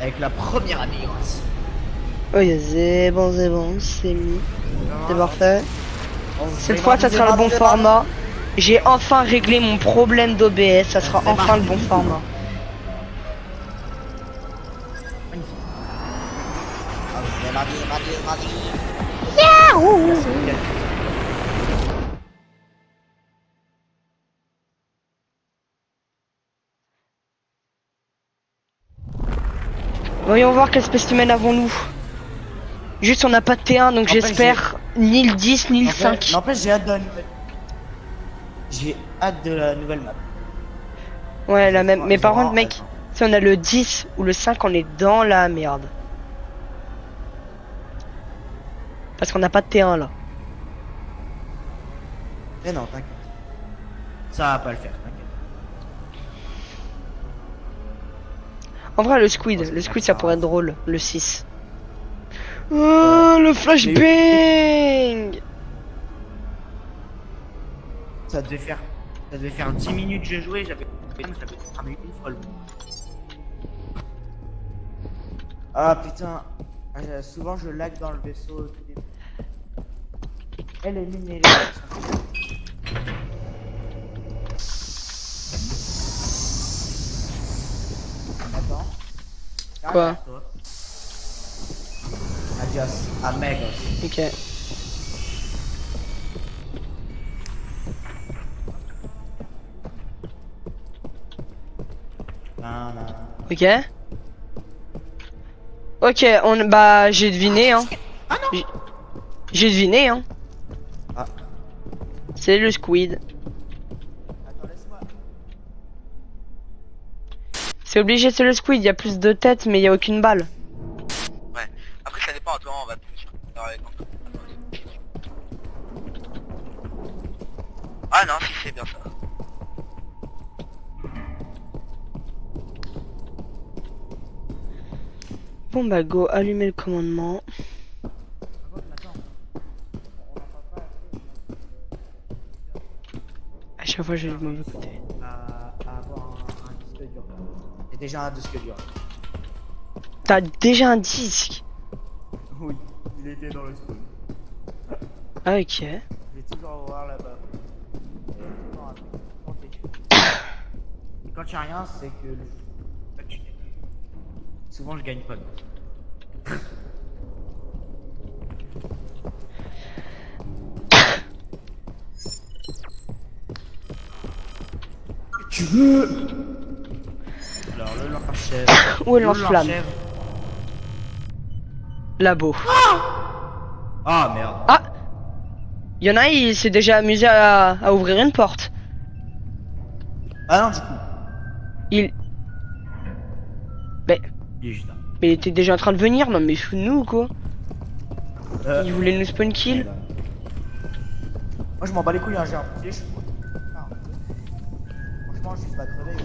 avec la première amélioration. Oui, c'est bon, c'est mis. C'est parfait. Cette Cette fois, ça sera le bon format. J'ai enfin réglé mon problème d'OBS. Ça sera enfin le bon format. Magnifique. Ah, c'est mardi. Yahoo! Voyons voir quel spécimen avons-nous. Juste, on n'a pas de T1, donc j'espère ni le 10 ni le 5. N'empêche, j'ai hâte de la nouvelle. J'ai hâte de la nouvelle map. Ouais, la même. Mais par contre, mec, si on a le 10 ou le 5, on est dans la merde. Parce qu'on n'a pas de T1 là. Mais non, t'inquiète. Ça va pas le faire, t'inquiète. En vrai, le squid ça pourrait être drôle, le 6. Oh, le flashbang! Ça devait faire 10 minutes que j'ai joué, j'avais cramé une folle. Ah putain, souvent je lag dans le vaisseau au tout début. Elle élimine les Attends. Quoi? Adios, amigos. Ok. Ok. Ok, bah j'ai deviné hein. Ah non. J'ai deviné hein. Ah. C'est le squid. Attends, laisse-moi. C'est obligé, c'est le squid, il y a plus de têtes mais il y a aucune balle. Ouais, après ça dépend, toi on va plus sur... Ah non, si c'est bien ça. Bon bah go, allumer le commandement. À chaque fois je vais du mauvais côté. À avoir un disque dur. J'ai déjà un disque dur. T'as déjà un disque? Oui, il était dans le spawn. Ah ok. Je vais toujours voir là-bas. Et quand il n'y a rien, c'est que souvent je gagne pas. Tu veux? Alors le lance-chèvre. Où est le lance-flamme? Labo. Ah merde. Ah! Y'en a, il s'est déjà amusé à ouvrir une porte. Ah non, du coup. Il... Mais... Il est juste là. Mais il était déjà en train de venir, non mais sous nous quoi. Il voulait nous spawn kill. Moi je m'en bats les couilles, hein, j'ai un bouclier, je suis trop. Franchement, juste pas crever.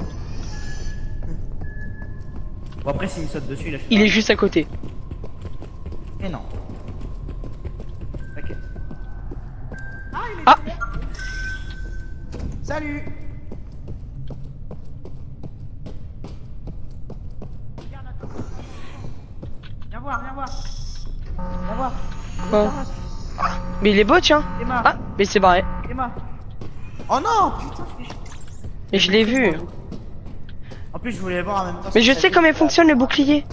Bon, après, s'il me saute dessus, là, Il est juste à côté. Mais non. T'inquiète. Ah! Salut! Viens voir, viens voir. Viens voir. Oh. Mais il est beau tiens. Ah! Mais c'est barré. Oh non! Putain, c'est chiant. Mais je l'ai vu. En plus, je voulais voir en même temps. Mais je sais comment il fonctionne le bouclier.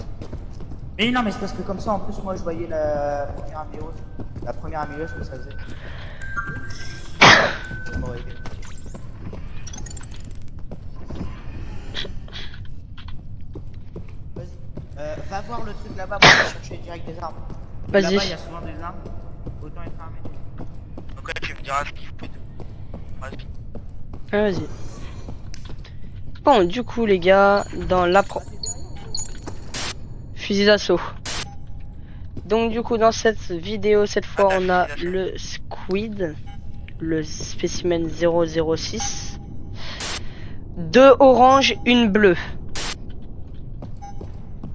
Mais non, mais c'est parce que comme ça, en plus, moi, je voyais la première amélioration que ça faisait. Vas-y. Va voir le truc là-bas, moi, je vais chercher direct des armes. Vas-y. Là-bas, il y a souvent des armes. Autant être armé. Donc là tu me diras ce qu'il faut. Ouais. Ah, vas-y. Bon, du coup, les gars, dans fusil d'assaut. Donc, du coup, dans cette vidéo, cette fois, on a le squid, le spécimen 006. 2 oranges, une bleue.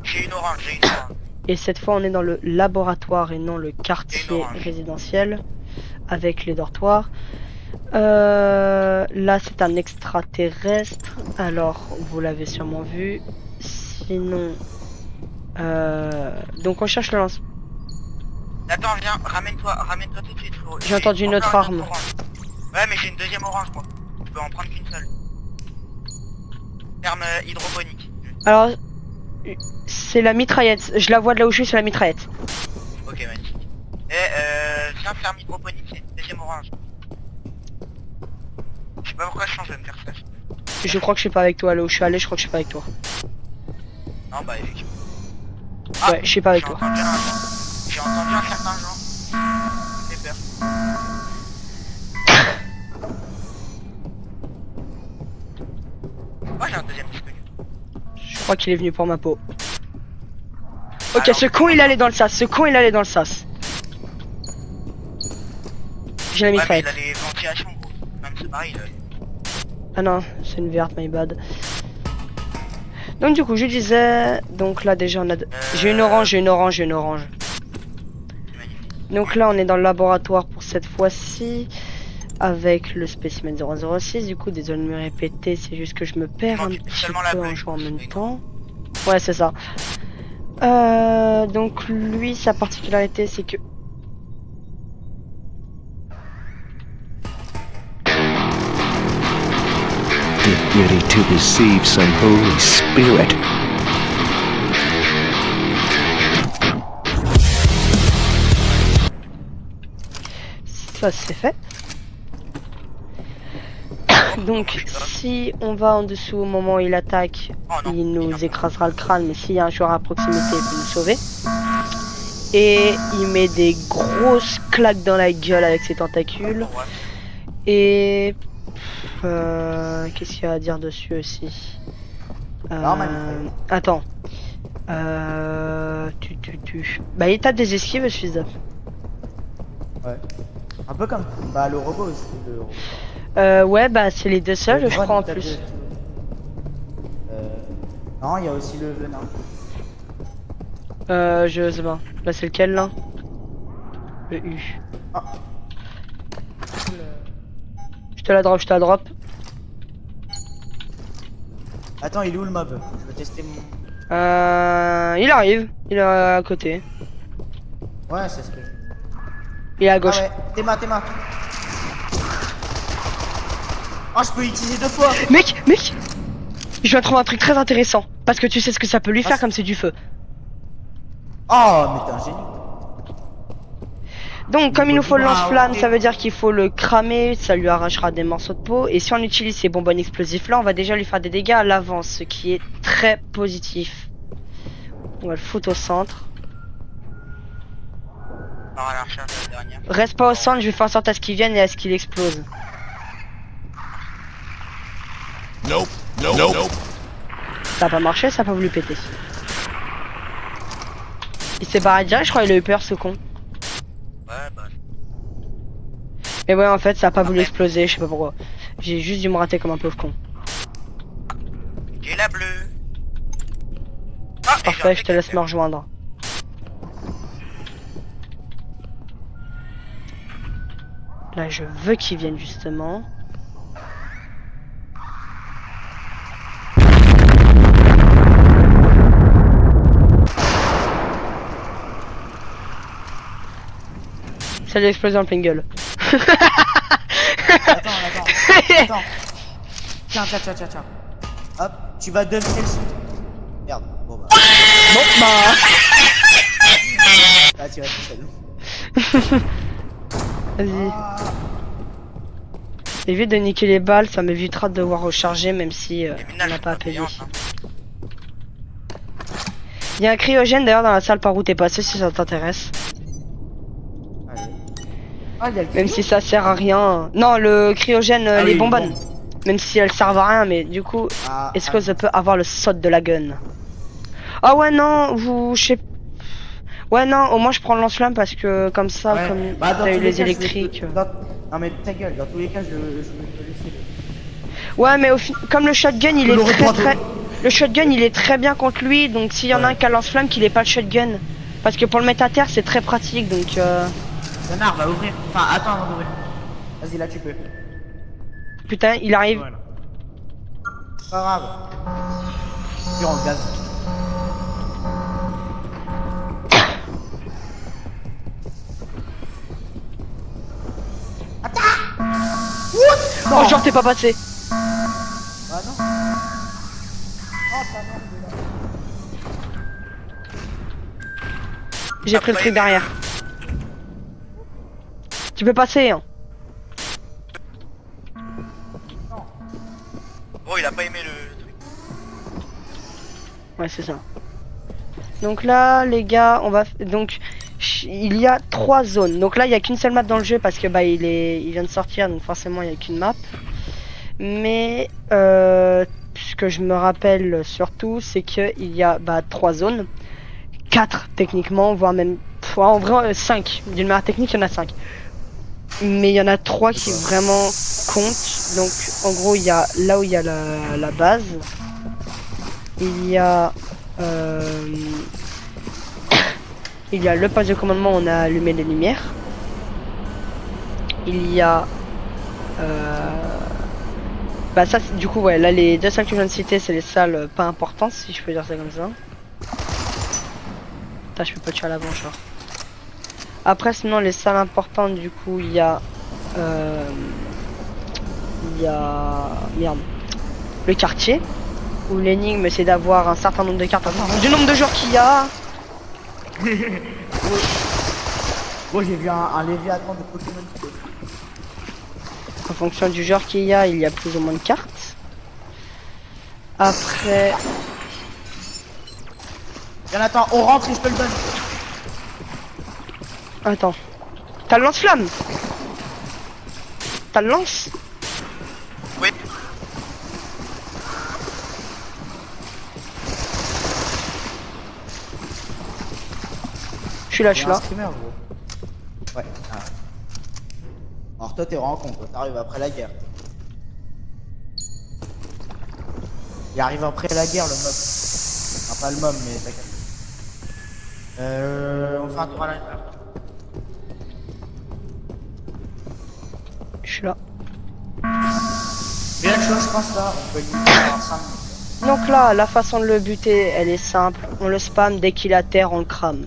J'ai une orange. Et cette fois, on est dans le laboratoire et non le quartier résidentiel avec les dortoirs. Là, c'est un extraterrestre. Alors, vous l'avez sûrement vu. Sinon, Donc on cherche le lance. Attends, viens, ramène-toi tout de suite, frérot. J'ai entendu une autre encore arme. orange. Ouais, mais j'ai une deuxième orange, moi. Je peux en prendre qu'une seule. Ferme hydroponique. Alors, c'est la mitraillette. Je la vois de là où je suis, c'est la mitraillette. Ok, magnifique. Viens, ferme hydroponique, c'est une deuxième orange. Je sais pas pourquoi je change de me faire ça. Je crois que je suis pas avec toi. Là où je suis allé, je crois que je suis pas avec toi. Non, bah, effectivement. Ouais, je suis pas avec toi. J'ai entendu un certain genre. J'ai peur. Moi, j'ai un deuxième disque. Je crois qu'il est venu pour ma peau. Ok, Alors, ce con il allait dans le sas. Ce con il allait dans le sas. J'ai la Ouais, mais mitraillette. il a les ventilations, gros. Même c'est pareil, là. Ah non, c'est une verte, my bad. Donc du coup, je disais... Donc là déjà on a... J'ai une orange, j'ai une orange, j'ai une orange. Magnifique. Donc là on est dans le laboratoire pour cette fois-ci. Avec le spécimen 006. Du coup, désolé de me répéter, c'est juste que je me perds un manque petit seulement la peu en bleue, jouant en même c'est temps. Ouais, c'est ça. Donc lui, sa particularité, c'est que... Get ready to receive some Holy Spirit. Ça c'est fait. Donc si on va en dessous au moment où il attaque, Oh non, il nous non. écrasera le crâne, mais s'il y a un joueur à proximité, il peut nous sauver. Et il met des grosses claques dans la gueule avec ses tentacules. Ouais. Et... Qu'est-ce qu'il y a à dire dessus aussi Attends. Bah il tape des esquives, ce fils de... Ouais. Un peu comme bah le robot aussi. Le robot. Ouais, bah c'est les deux seuls, Le je drone, crois en il tape plus. des- Non, il y a aussi le venin. Je sais pas. Là c'est lequel là? Le U. Ah. Je te la drop, je te la drop. Attends, il est où le mob? Je veux tester mon... Il arrive, il est à côté. Ouais, c'est ce que... Il est à Ah gauche. ouais, Théma. Oh, je peux l'utiliser 2 fois. Mec, je viens de trouver un truc très intéressant. Parce que tu sais ce que ça peut lui faire comme c'est du feu. Oh, mais t'es un génie. Donc comme il nous faut le lance-flamme, ça veut dire qu'il faut le cramer, ça lui arrachera des morceaux de peau. Et si on utilise ces bonbonnes explosifs là, on va déjà lui faire des dégâts à l'avance, ce qui est très positif. On va le foutre au centre. On va la recherche de la dernière. Reste pas au centre, je vais faire en sorte à ce qu'il vienne et à ce qu'il explose. Nope. Ça a pas marché, ça a pas voulu péter. Il s'est barré direct, je crois qu'il a eu peur ce con. Ouais, bah. Mais ouais, en fait, ça a pas voulu exploser, je sais pas pourquoi. J'ai juste dû me rater comme un pauvre con. J'ai la bleue. Ah, et j'ai un Parfait, je te laisse me détecteur. rejoindre. Là, je veux qu'il vienne justement. Ça lui a explosé en pleine gueule. Attends. Tiens. Hop, tu vas devenir le sud. Merde, bon bah. Bon, bah... Là, tu vas tout seul. Vas-y. Ah. Évite de niquer les balles, ça m'évitera de devoir recharger même si Les on minages n'a sont pas à payer. payants, hein. Il y a un cryogène d'ailleurs dans la salle par où t'es passé si ça t'intéresse. Allez. Ah, il y a le Même cryo. si ça sert à rien. Non, le cryogène, Ah les oui, bonbonnes. bon. Même si elles servent à rien, mais du coup, Ah, est-ce que je peux avoir le saut de la gun? Ah ouais, non, je sais. Ouais, non, au moins je prends le lance-flamme parce que comme ça, ouais. comme Bah, dans t'as eu tous les cas, je vais électriques. Non mais ta gueule, dans tous les cas, je vais te laisser. Ouais, mais comme le shotgun, il Je est l'aurais pas très. Le shotgun, il est très bien contre lui, donc s'il y en a Ouais. un qui a lance-flamme, qu'il ait pas le shotgun. Parce que pour le mettre à terre, c'est très pratique, donc Connard, va ouvrir. Enfin, attends avant d'ouvrir. Vas-y, là tu peux. putain, il arrive. Voilà. Pas grave. Durant le gaz. genre t'es pas passé. Ah non. Oh ta mère, il est là. J'ai pris le truc derrière. Tu peux passer, hein. Gros, il a pas aimé le truc. Ouais, c'est ça. Donc là, les gars, on va... Donc, il y a 3 zones. Donc là, il y a qu'une seule map dans le jeu parce que bah il vient de sortir, donc forcément il y a qu'une map. Mais ce que je me rappelle surtout, c'est que il y a 3 zones, 4 techniquement, voire même en vrai 5. D'une manière technique, il y en a 5. Mais il y en a 3 qui vraiment comptent. Donc en gros, il y a là où il y a la base. Il y a il y a le poste de commandement, on a allumé les lumières. Il y a ça du coup ouais, là les 2 salles que je viens de citer, c'est les salles pas importantes, si je peux dire ça comme ça. Putain, je peux pas tuer à l'avant, genre. Après sinon les salles importantes, du coup il y a merde, le quartier où l'énigme c'est d'avoir un certain nombre de cartes du nombre de joueurs qu'il y a. Moi j'ai vu un Léviathan de Pokémon. En fonction du genre qu'il y a plus ou moins de cartes. Après... Jonathan, on rentre et je te le donne. Attends. T'as le lance-flamme? T'as le lance? Oui. Je suis là, je J'ai suis un là. streamer, gros. Ouais. Ah. Alors toi t'es vraiment con, toi. T'arrives après la guerre. Il arrive après la guerre, le mob. Enfin pas le mob, mais t'inquiète. On fait un tour à l'intérieur. Je suis là. Bien chose, je pense là, on peut le buter en 5 minutes. Donc là, la façon de le buter, elle est simple. On le spam, dès qu'il est à terre, on le crame.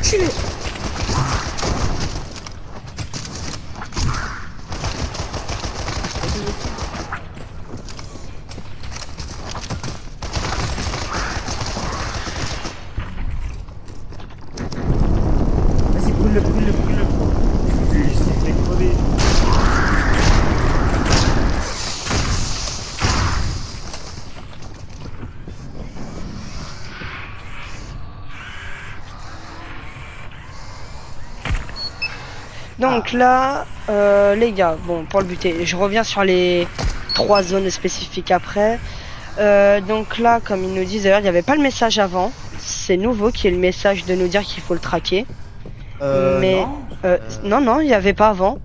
Tuez. Vas-y, brûle-le, brûle-le, brûle-le. Je sais que j'ai crevé. Donc là, les gars, bon, pour le buter, je reviens sur les 3 zones spécifiques après. Donc là, comme ils nous disent, d'ailleurs, il n'y avait pas le message avant. C'est nouveau qu'il y ait le message de nous dire qu'il faut le traquer. Mais non, il n'y avait pas avant.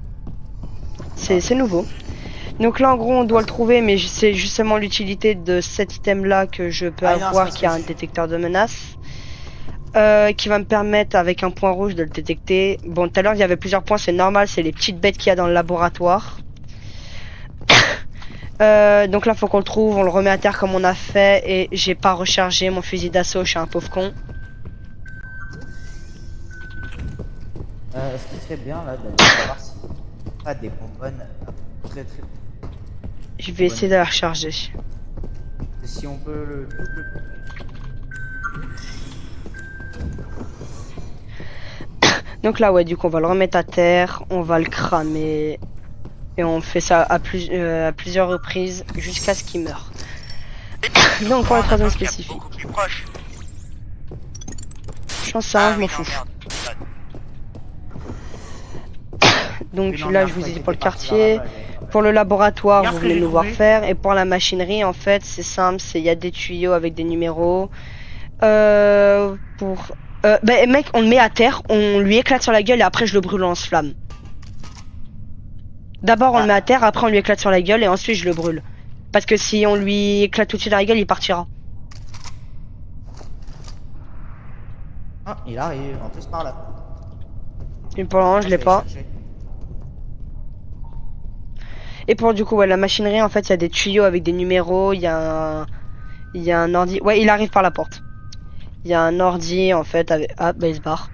C'est nouveau. Donc là, en gros, on doit le trouver, mais c'est justement l'utilité de cet item-là que je peux avoir, qui a un détecteur de menaces. Qui va me permettre avec un point rouge de le détecter. Bon, tout à l'heure il y avait plusieurs points, c'est normal, c'est les petites bêtes qu'il y a dans le laboratoire. Donc là faut qu'on le trouve, on le remet à terre comme on a fait, et j'ai pas rechargé mon fusil d'assaut, je suis un pauvre con. Ce qui serait bien là, d'aller voir si pas des bonbonnes très. Je vais essayer de la recharger. Si on peut le double. Donc là ouais, du coup on va le remettre à terre, on va le cramer, et on fait ça à plusieurs reprises jusqu'à ce qu'il meure. Donc pour la troisième spécifique. Beaucoup plus proche. Je pense ça, je m'en oui, fous. non, merde. Donc Non, là mais je vous après, ai dit t'es pour le parti quartier. là-bas, Pour le laboratoire, Regarde vous ce que venez j'ai nous voir trouvé. faire. Et pour la machinerie, en fait, c'est simple, il y a des tuyaux avec des numéros. Mec, on le met à terre, on lui éclate sur la gueule et après je le brûle en lance-flamme. D'abord on le met à terre, après on lui éclate sur la gueule et ensuite je le brûle. Parce que si on lui éclate tout de suite dans la gueule, il partira. Ah, il arrive, en plus par là. Et pour le moment, je l'ai pas. Et pour du coup, ouais, la machinerie, en fait, il y a des tuyaux avec des numéros, il y a un ordi. Ouais, il arrive par la porte. Il y a un ordi, en fait, avec... Ah, bah il se barre.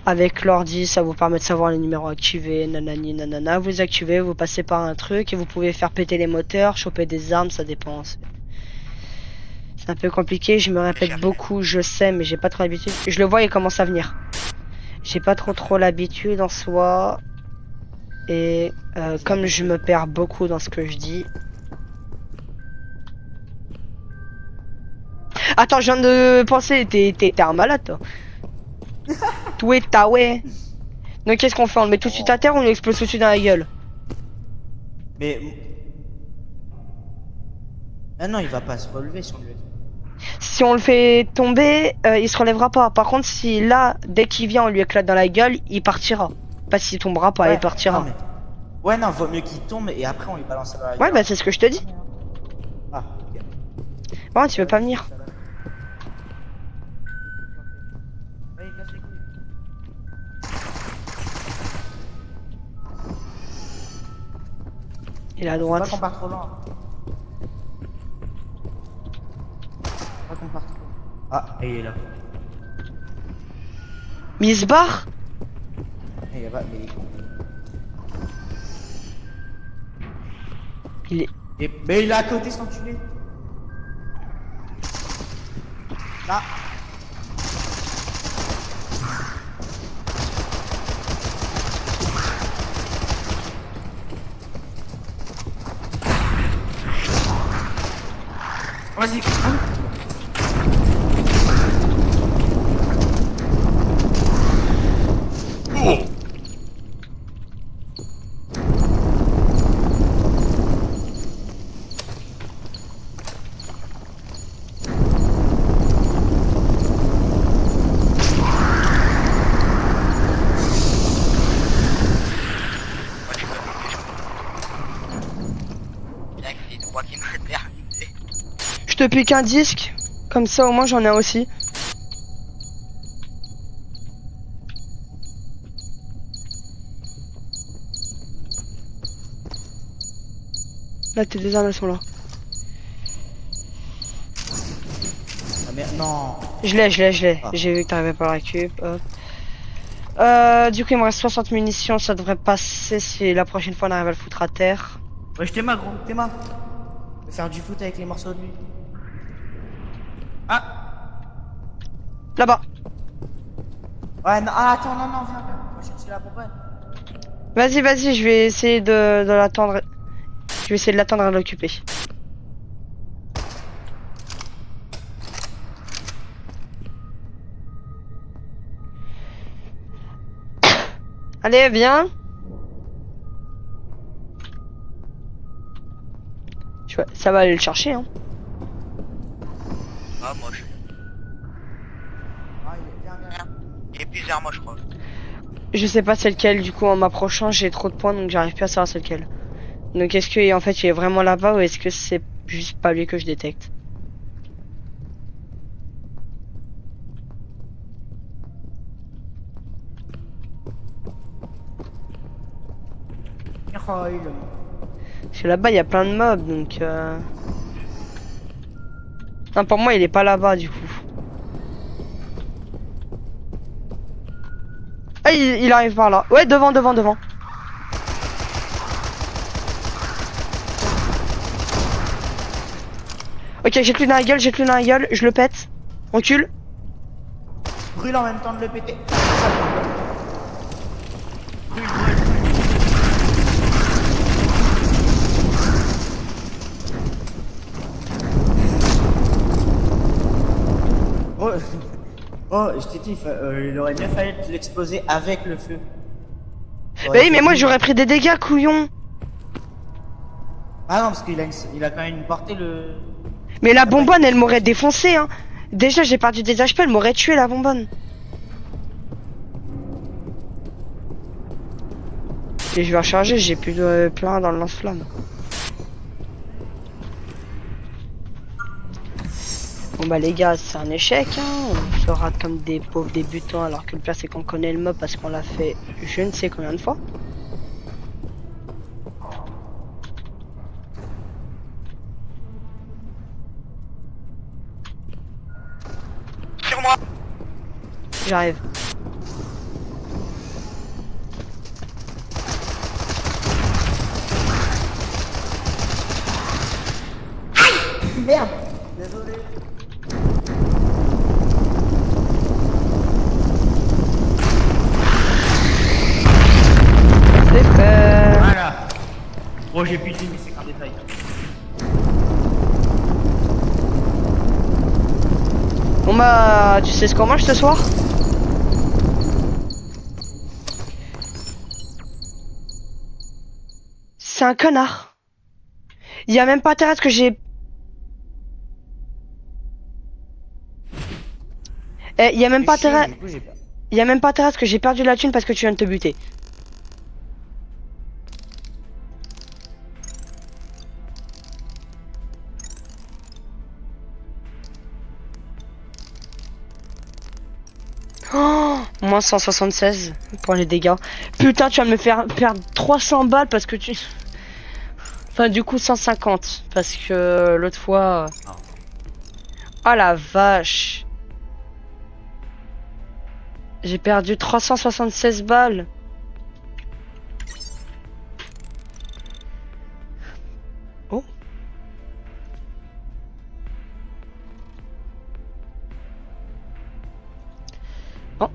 Avec l'ordi, ça vous permet de savoir les numéros activés, nanani nanana. Vous activez, vous passez par un truc et vous pouvez faire péter les moteurs, choper des armes, ça dépend. C'est un peu compliqué, je me répète beaucoup, je sais, mais j'ai pas trop l'habitude. Je le vois, il commence à venir. J'ai pas trop l'habitude en soi. Et comme je me perds beaucoup dans ce que je dis. Attends, je viens de penser, t'es un malade toi. Tout est ta ouais. Donc qu'est-ce qu'on fait? On le met tout de suite à terre ou on lui explose tout de suite dans la gueule? Mais... Ah non, il va pas se relever si on lui... Si on le fait tomber, il se relèvera pas. Par contre, si là, dès qu'il vient, on lui éclate dans la gueule, il partira. Pas s'il tombera pas, il partira. Non, mais... Ouais, non, vaut mieux qu'il tombe et après on lui balance dans la gueule. Ouais, bah c'est ce que je te dis. Ah, ok. Bon, tu veux pas venir? Ouais, il casse les couilles. Il est à Faut droite. pas qu'on parte trop loin. Faut pas qu'on parte trop loin. Ah, et il est là. Mais il se barre? Et il y a pas... Mais... Il est... Mais il est à côté, cet enculé. Là. Vas-y. Bien que c'est moi qui me terminé. Je te pique un disque. Comme ça, au moins, j'en ai un aussi. Là, tes deux armes, elles sont là. Ah merde, non. Je l'ai. Ah. J'ai vu que t'arrivais pas à la récup. Hop. Du coup, il me reste 60 munitions. Ça devrait passer si la prochaine fois on arrive à le foutre à terre. Ouais, je t'aime, gros, t'aime. Je vais faire du foot avec les morceaux de lui. Ah. Là-bas. Ouais, non, ah, attends, non, viens. On va chercher la bonbonne. Vas-y, je vais essayer de l'attendre. Je vais essayer de l'attendre à l'occuper. Allez, viens. Ça va aller le chercher, hein. Ah, moi je... Ah, viens. Il est plusieurs moi je crois. Je sais pas c'est lequel, du coup, en m'approchant, j'ai trop de points, donc j'arrive plus à savoir c'est lequel. Donc est-ce que en fait il est vraiment là-bas ou est-ce que c'est juste pas lui que je détecte? Oh, il est... Parce que là-bas il y a plein de mobs donc non, pour moi il est pas là-bas du coup. Ah il arrive par là. Ouais, devant. Ok, j'ai plus dans la gueule, je le pète. Recule. Brûle en même temps de le péter. Brûle. Oh, je t'ai dit, il aurait bien fallu l'exploser avec le feu. Bah oui, mais moi j'aurais pris des dégâts, couillon. Ah non, parce qu'il a, il a quand même une portée le... Mais la bonbonne, elle m'aurait défoncé, hein. Déjà, j'ai perdu des HP, elle m'aurait tué, la bonbonne. Et je vais recharger, j'ai plus de plein dans le lance-flamme. Bon bah les gars, c'est un échec, hein. On se rate comme des pauvres débutants, alors que le pire c'est qu'on connaît le mob parce qu'on l'a fait je ne sais combien de fois. Sur moi. J'arrive. Merde. Désolé. C'est fait. Voilà. Bon, j'ai plus de mais c'est qu'un détail. Bon bah, tu sais ce qu'on mange ce soir? C'est un connard. Il y a même pas intérêt à ce que j'ai... Eh, il y a même pas intérêt... Du coup, j'ai pas. Il y a même pas intérêt à ce que j'ai perdu la thune parce que tu viens de te buter. Oh, moins 176 pour les dégâts. Putain, tu vas me faire perdre 300 balles parce que tu... Enfin, du coup, 150. Parce que l'autre fois... Oh la vache. J'ai perdu 376 balles. Oh. Oh.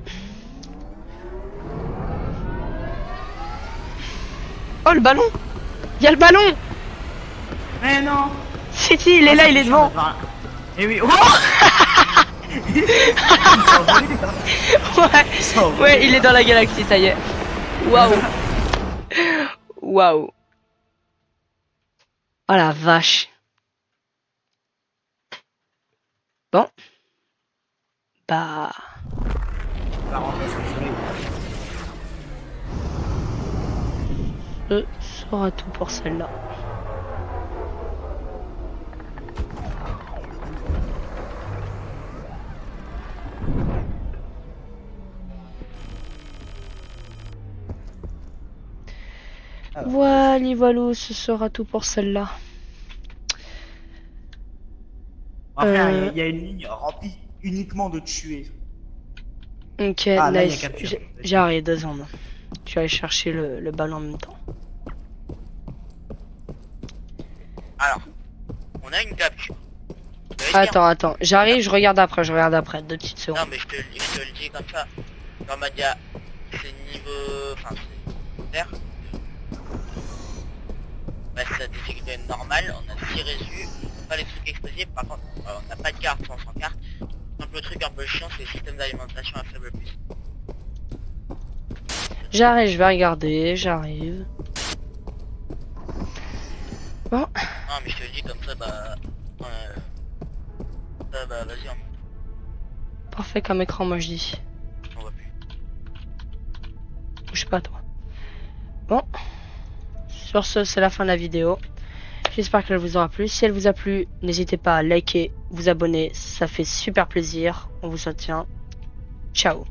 Oh, le ballon. Il y a le ballon. Mais non. Si, il est là, il est devant. Et oui. Oh Ouais, ouais, il est dans la galaxie, ça y est. Waouh. Waouh. Oh la vache. Bon. Bah. Ce sera tout pour celle-là. Voilà, voilà, ce sera tout pour celle-là. Après, il y a une ligne remplie uniquement de tuer. Ok, Ah, là, il y a nice. capture. J'arrive 2 secondes. Je vais aller chercher le ballon en même temps. Alors, on a une capture. Ça veut dire- Attends. J'arrive, je regarde après, 2 petites secondes. Non mais je te le dis comme ça. Dans ma dia, c'est niveau... Enfin, c'est vert. Bah, c'est la difficulté normale, on a 6 résus, pas les trucs explosifs, par contre, on n'a pas de carte sans carte. Donc le truc un peu chiant, c'est le système d'alimentation à faible plus. J'arrive, je vais regarder, j'arrive. Bon, Non mais je te le dis comme ça, bah... bah vas-y, parfait comme écran, moi je dis. on voit plus. Bouge pas, toi. Bon. Sur ce, c'est la fin de la vidéo. J'espère qu'elle vous aura plu. Si elle vous a plu, n'hésitez pas à liker, vous abonner. Ça fait super plaisir. On vous soutient. Ciao.